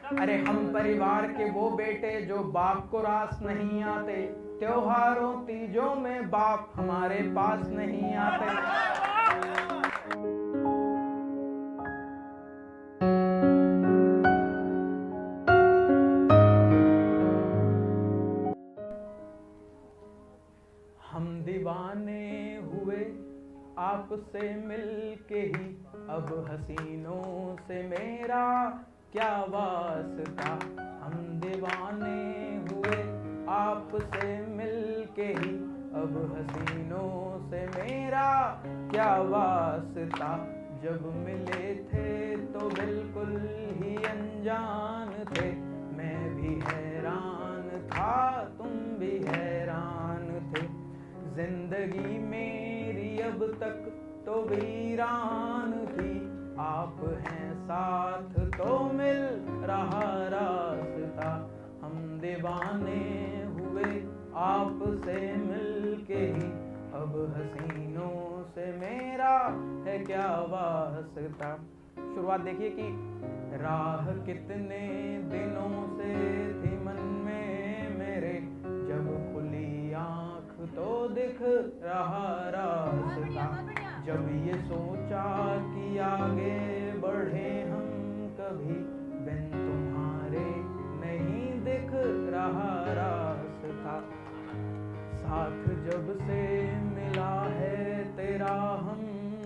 अरे हम परिवार के वो बेटे जो बाप को रास नहीं आते, त्योहारों तीजों में बाप हमारे पास नहीं आते। हम दीवाने हुए आपसे मिलके ही, अब हसीनों से मेरा क्या वास्ता। हम दीवाने हुए आपसे मिलके ही, अब हसीनों से मेरा क्या वास्ता। जब मिले थे तो बिल्कुल ही अनजान थे, मैं भी हैरान था तुम भी हैरान थे। जिंदगी मेरी अब तक तो वीरान थी, आप हैं साथ तो मिल रहा रास्ता। हम दीवाने हुए आपसे मिलके ही, अब हसीनों से मेरा है क्या वास्ता। शुरुआत देखिए कि राह कितने दिनों से थी मन में मेरे, जब खुली आँख तो दिख रहा रास्ता। जब ये सोचा कि आगे बढ़े हम कभी, बिन तुम्हारे नहीं दिख रहा रास्ता। साथ जब से मिला है तेरा हम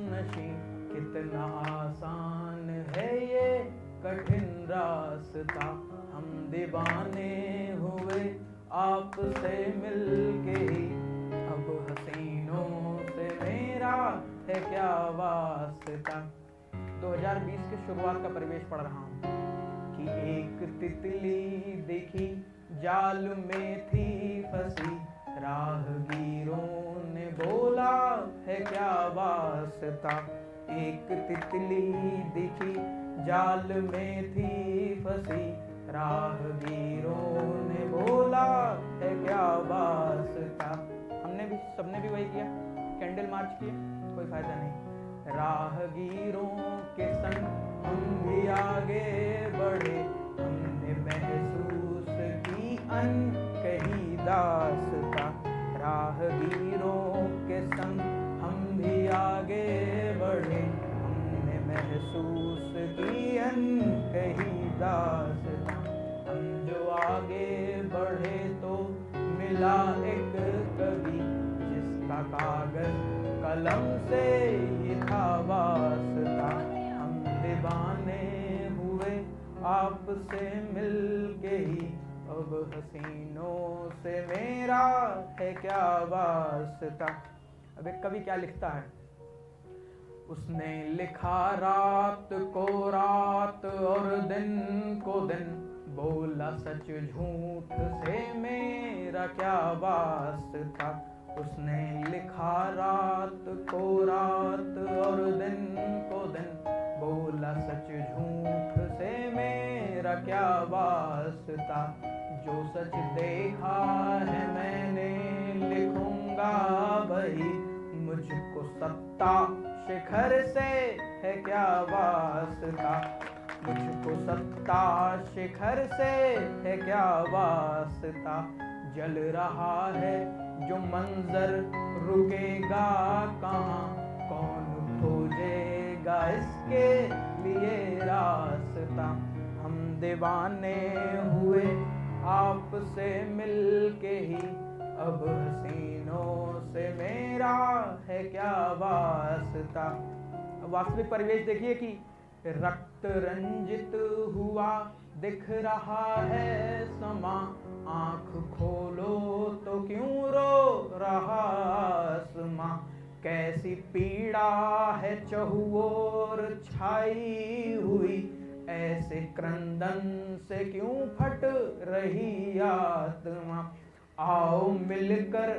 नशी, कितना आसान है ये कठिन रास्ता। हम दीवाने हुए आपसे मिलके ही, अब हसीनों से मेरा है क्या वास्ता। 2020 की शुरुआत का परिवेश पढ़ रहा हूँ कि एक तितली दिखी जाल में थी फंसी, राहगीरों ने बोला है क्या वास्ता। एक तितली दिखी जाल में थी फंसी, राहगीरों ने बोला है क्या वास्ता। सबने भी वही किया, कैंडल मार्च किया, कोई फायदा नहीं। राहगीरों के संग हम भी आगे बढ़े, हमने महसूस की अनकही दास्ता। राहगीरों के संग हम भी आगे बढ़े, हमने महसूस की अनकही दास्ता। हम जो आगे बढ़े तो मिला एक कवि, जिसका कागज कलम से ही था वास्ता। हम दीवाने हुए आपसे मिलके ही, अब हसीनों से मेरा है क्या वास्ता। अब एक कवि क्या लिखता है, उसने लिखा रात को रात और दिन को दिन, बोला सच झूठ से मेरा क्या वास्ता। उसने लिखा रात को रात और दिन को दिन, बोला सच झूठ से मेरा क्या वास्ता। जो सच देखा है मैंने लिखूंगा वही, मुझको सत्ता शिखर से है क्या वास्ता। मुझको सत्ता शिखर से है क्या वास्ता। जल रहा है जो मंजर रुकेगा कहाँ, कौन खोजेगा इसके लिए रास्ता। हम दीवाने हुए आपसे मिलके ही, अब हसीनों से मेरा है क्या वास्ता। वास्तविक परिवेश देखिए कि रक्त रंजित हुआ दिख रहा है समा, आँख खोलो तो क्यों रो रहा आसमां। कैसी पीड़ा है चहुओर छाई हुई, ऐसे क्रंदन से क्यों फट रही आत्मा। आओ मिलकर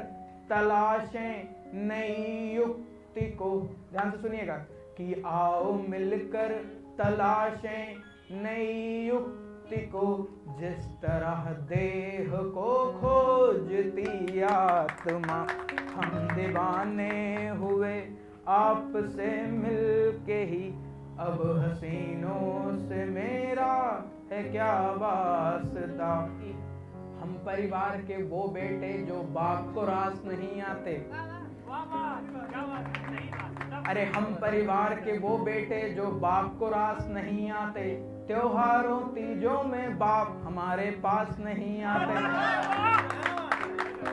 तलाशें नई युक्ति को, ध्यान से सुनिएगा कि आओ मिलकर तलाशें नई युक्ति को, जिस तरह देह को खोजती आत्मा। हम दीवाने हुए आपसे मिलके ही, अब हसीनों से मेरा है क्या वास्ता। हम परिवार के वो बेटे जो बाप को रास नहीं आते। अरे हम परिवार के वो बेटे जो बाप को रास नहीं आते, त्योहारों तीजों में बाप हमारे पास नहीं आते।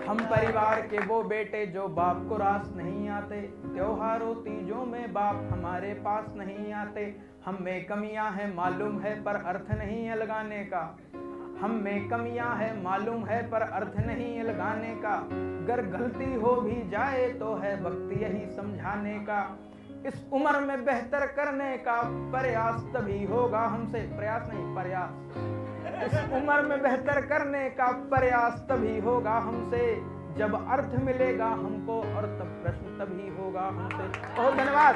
हम परिवार के वो बेटे जो बाप को रास नहीं आते, त्योहारों तीजों में बाप हमारे पास नहीं आते। हम में कमियां हैं मालूम है पर अर्थ नहीं है लगाने का। हम में कमियां हैं मालूम है पर अर्थ नहीं है लगाने का। अगर गलती हो भी जाए तो है वक्त यही समझाने का। इस उम्र में बेहतर करने का प्रयास तभी होगा हमसे, प्रयास नहीं प्रयास। इस उम्र में बेहतर करने का प्रयास तभी होगा हमसे जब अर्थ मिलेगा हमको, और तब प्रश्न तभी होगा हमसे। बहुत धन्यवाद।